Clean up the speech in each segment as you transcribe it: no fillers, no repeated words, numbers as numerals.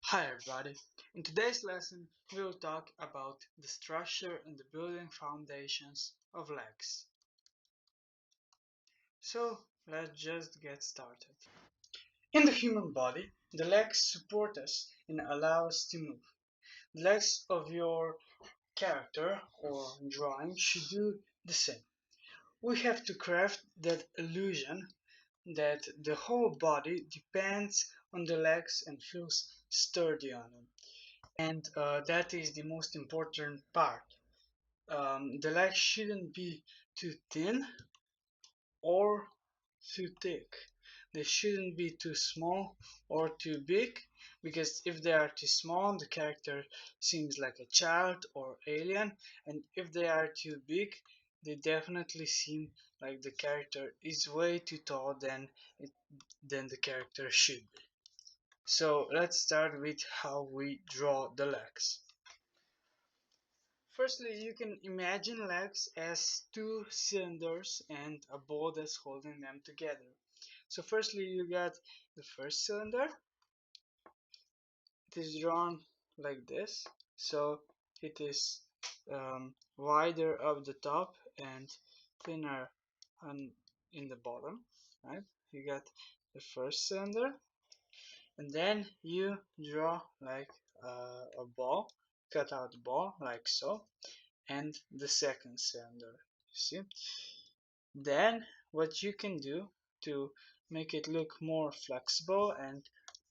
Hi everybody, in today's lesson we will talk about the structure and the building foundations of legs. So let's just get started. In the human body, the legs support us and allow us to move. The legs of your character or drawing should do the same. We have to craft that illusion that the whole body depends on the legs and feels sturdy on them. And that is the most important part. The legs shouldn't be too thin or too thick. They shouldn't be too small or too big, because if they are too small, the character seems like a child or alien, and if they are too big, they definitely seem like the character is way too tall than the character should be. So let's start with how we draw the legs. Firstly, you can imagine legs as two cylinders and a ball that's holding them together. So firstly, you got the first cylinder. It is drawn like this. So it is wider up the top and thinner in the bottom, right? You got the first cylinder, and then you draw like a ball, cut out ball like so, and the second cylinder. See? Then what you can do to make it look more flexible and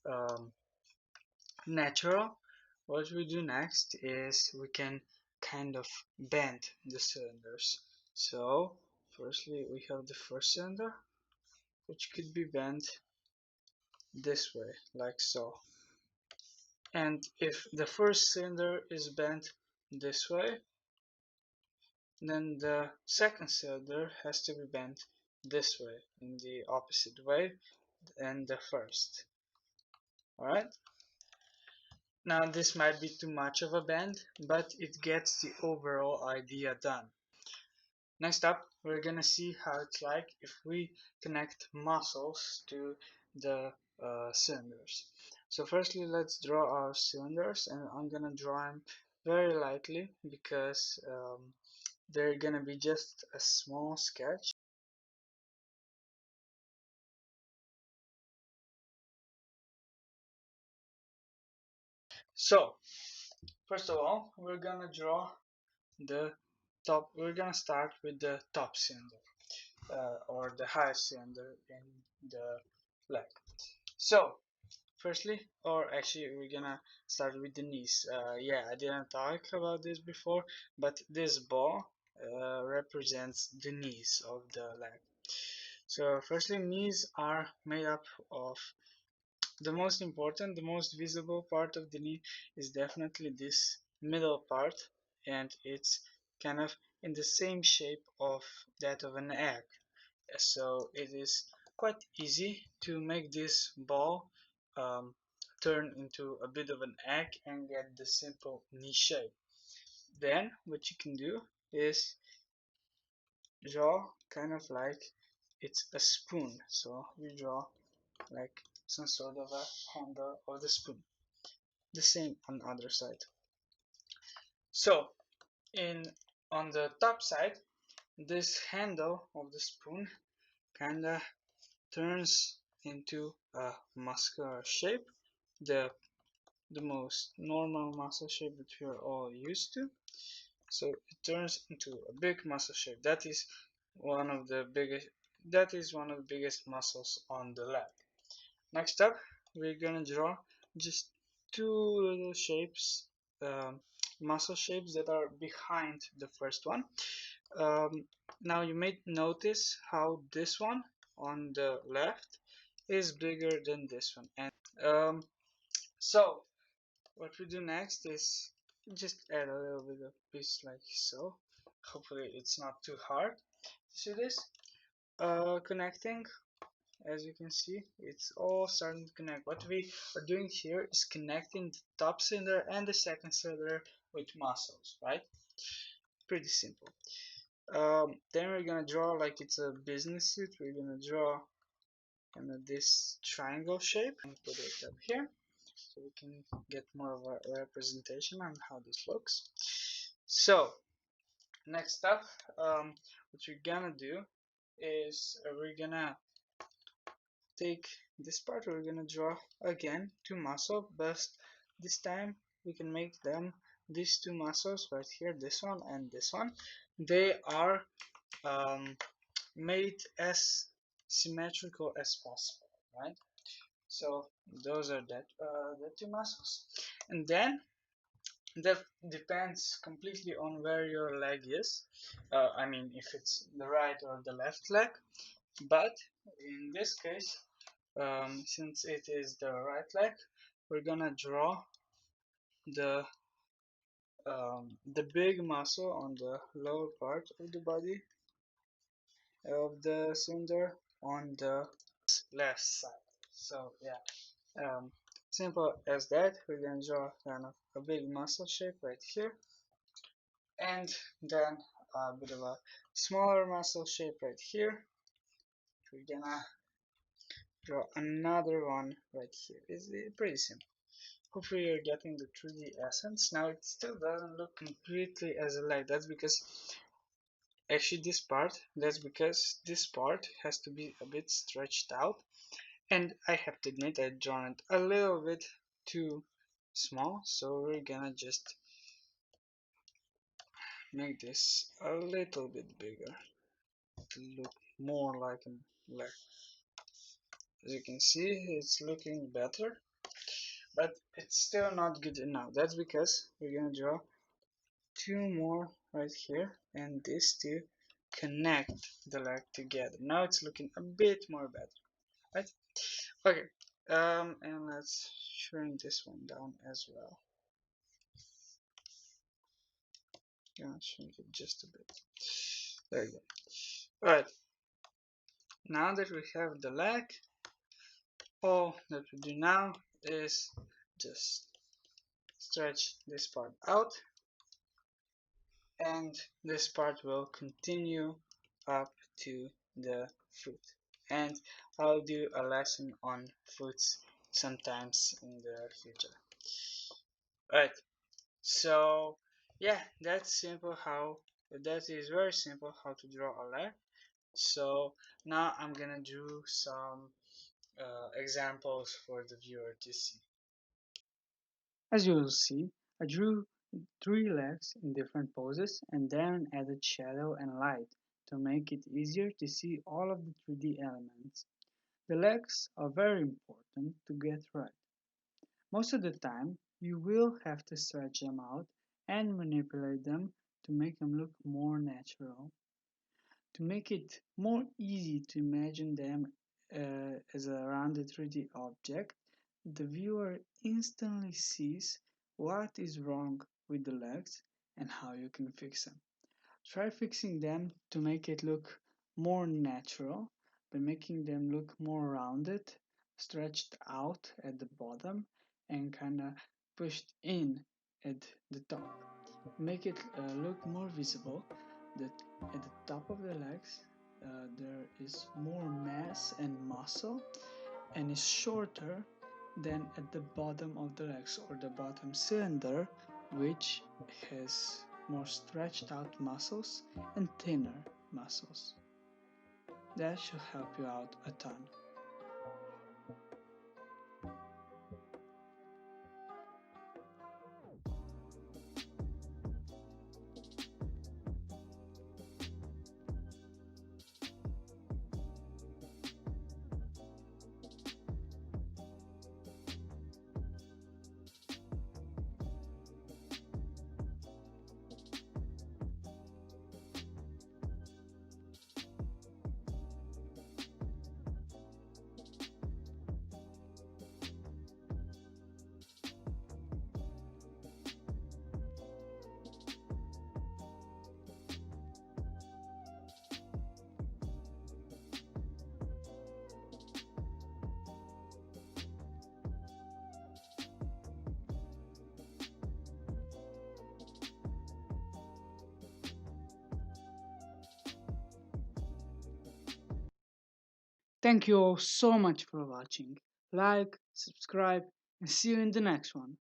um, natural, what we do next is we can kind of bend the cylinders. So firstly we have the first cylinder, which could be bent this way like so. And if the first cylinder is bent this way, then the second cylinder has to be bent this way, in the opposite way than the first. Alright? Now this might be too much of a bend, but it gets the overall idea done. Next up, we're gonna see how it's like if we connect muscles to the cylinders. So firstly, let's draw our cylinders, and I'm gonna draw them very lightly because they're gonna be just a small sketch. So first of all, we're gonna draw the top. We're gonna start with the top cylinder, or the highest cylinder in the leg. So firstly, or actually we're gonna start with the knees. Yeah, I didn't talk about this before, but this ball represents the knees of the leg. So firstly, knees are made up of the most important, the most visible part of the knee is definitely this middle part, and it's kind of in the same shape of that of an egg. So it is quite easy to make this ball um, turn into a bit of an egg and get the simple knee shape. Then what you can do is draw kind of like it's a spoon. So you draw like some sort of a handle of the spoon. The same on the other side. So in on the top side, this handle of the spoon kinda turns into a muscular shape, the most normal muscle shape that we are all used to. So it turns into a big muscle shape. One of the biggest that is one of the biggest muscles on the leg. Next up, we're gonna draw just two little shapes, um, muscle shapes that are behind the first one. Um, Now you may notice how this one on the left is bigger than this one, and so what we do next is just add a little bit of piece like so. Hopefully it's not too hard. See this? Connecting, as you can see, it's all starting to connect. What we are doing here is connecting the top cylinder and the second cylinder with muscles, right? Pretty simple. Then we're gonna draw like it's a business suit. We're gonna draw kind of this triangle shape and put it up here. so we can get more of a representation on how this looks. So next up, what we're gonna do is we're gonna take this part, we're gonna draw again two muscles, but this time we can make them these two muscles right here, this one and this one. They are made as symmetrical as possible, right? So those are the two muscles, and then that depends completely on where your leg is. I mean, if it's the right or the left leg, but in this case, since it is the right leg, we're gonna draw the the big muscle on the lower part of the body of the cylinder on the left side. So yeah, simple as that. We're gonna draw kind of a big muscle shape right here, and then a bit of a smaller muscle shape right here. We're gonna draw another one right here. It's pretty simple. Hopefully you're getting the 3D essence. Now it still doesn't look completely as a leg. That's because this part has to be a bit stretched out, and I have to admit I've drawn it a little bit too small, so we're gonna just make this a little bit bigger to look more like a leg. As you can see, it's looking better, but it's still not good enough. That's because we're gonna draw two more right here, and these two connect the leg together. Now it's looking a bit more better, right? Okay, and let's shrink this one down as well. Gonna shrink it just a bit. There you go. Alright, now that we have the leg, all that we do now is just stretch this part out, and this part will continue up to the foot. And I'll do a lesson on foots sometimes in the future. Alright, so yeah, that is very simple how to draw a leg. So now I'm gonna do some examples for the viewer to see. As you will see, I drew three legs in different poses and then added shadow and light to make it easier to see all of the 3D elements. The legs are very important to get right. Most of the time, you will have to stretch them out and manipulate them to make them look more natural. To make it more easy to imagine them as a rounded 3D object, the viewer instantly sees what is wrong with the legs and how you can fix them. Try fixing them to make it look more natural by making them look more rounded, stretched out at the bottom, and kind of pushed in at the top. Make it look more visible that at the top of the legs there is more mass and muscle and is shorter than at the bottom of the legs or the bottom cylinder, which has more stretched out muscles and thinner muscles. That should help you out a ton. Thank you all so much for watching. Like, subscribe, See you in the next one.